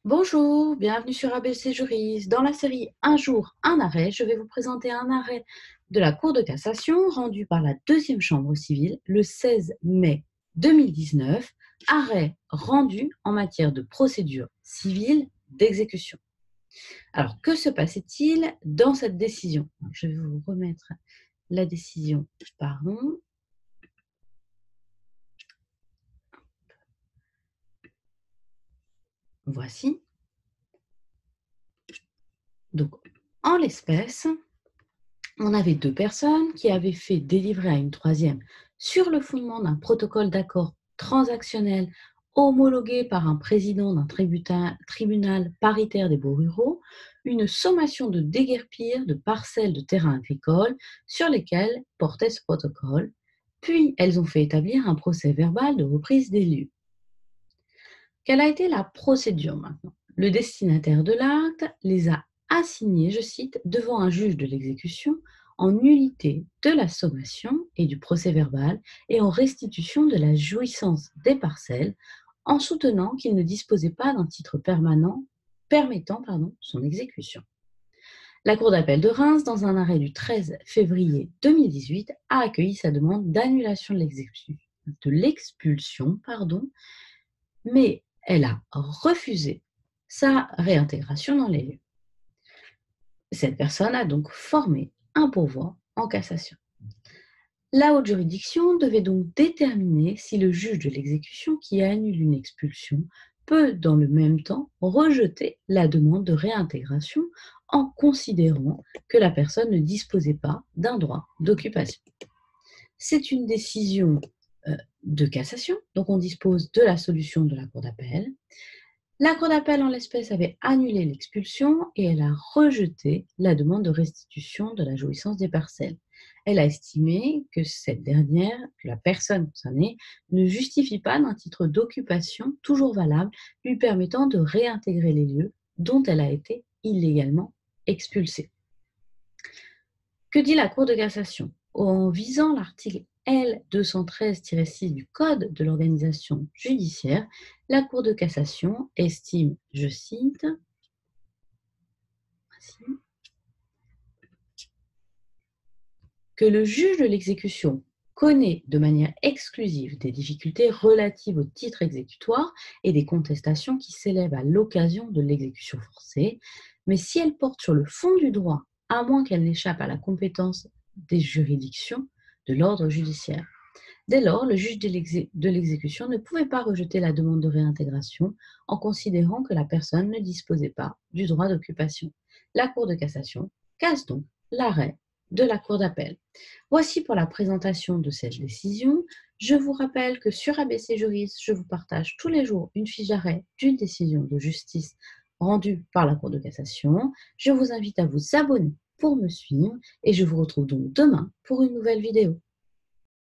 Bonjour, bienvenue sur ABC Juris. Dans la série Un jour, un arrêt, je vais vous présenter un arrêt de la Cour de cassation rendu par la deuxième chambre civile le 16 mai 2019, arrêt rendu en matière de procédure civile d'exécution. Alors, que se passait-il dans cette décision? Je vais vous remettre la décision, pardon. Voici. Donc, en l'espèce, on avait deux personnes qui avaient fait délivrer à une troisième, sur le fondement d'un protocole d'accord transactionnel homologué par un président d'un tribunal paritaire des baux ruraux, une sommation de déguerpir de parcelles de terrains agricoles sur lesquelles portait ce protocole, puis elles ont fait établir un procès verbal de reprise des lieux. Quelle a été la procédure maintenant? Le destinataire de l'acte les a assignés, je cite, devant un juge de l'exécution en nullité de la sommation et du procès-verbal et en restitution de la jouissance des parcelles en soutenant qu'il ne disposait pas d'un titre permanent permettant son exécution. La Cour d'appel de Reims, dans un arrêt du 13 février 2018, a accueilli sa demande d'annulation de l'expulsion, mais elle a refusé sa réintégration dans les lieux. Cette personne a donc formé un pourvoi en cassation. La haute juridiction devait donc déterminer si le juge de l'exécution qui annule une expulsion peut, dans le même temps, rejeter la demande de réintégration en considérant que la personne ne disposait pas d'un droit d'occupation. C'est une décision de cassation, donc on dispose de la solution de la Cour d'appel. La Cour d'appel, en l'espèce, avait annulé l'expulsion et elle a rejeté la demande de restitution de la jouissance des parcelles. Elle a estimé que cette dernière, que la personne concernée, ne justifie pas d'un titre d'occupation toujours valable lui permettant de réintégrer les lieux dont elle a été illégalement expulsée. Que dit la Cour de cassation? En visant l'article L 213-6 du Code de l'organisation judiciaire, la Cour de cassation estime, je cite, que le juge de l'exécution connaît de manière exclusive des difficultés relatives au titre exécutoire et des contestations qui s'élèvent à l'occasion de l'exécution forcée, mais si elles portent sur le fond du droit, à moins qu'elles n'échappent à la compétence des juridictions de l'ordre judiciaire. Dès lors, le juge de l'exécution ne pouvait pas rejeter la demande de réintégration en considérant que la personne ne disposait pas du droit d'occupation. La Cour de cassation casse donc l'arrêt de la Cour d'appel. Voici pour la présentation de cette décision. Je vous rappelle que sur ABC Juris, je vous partage tous les jours une fiche d'arrêt d'une décision de justice rendue par la Cour de cassation. Je vous invite à vous abonner pour me suivre et je vous retrouve donc demain pour une nouvelle vidéo.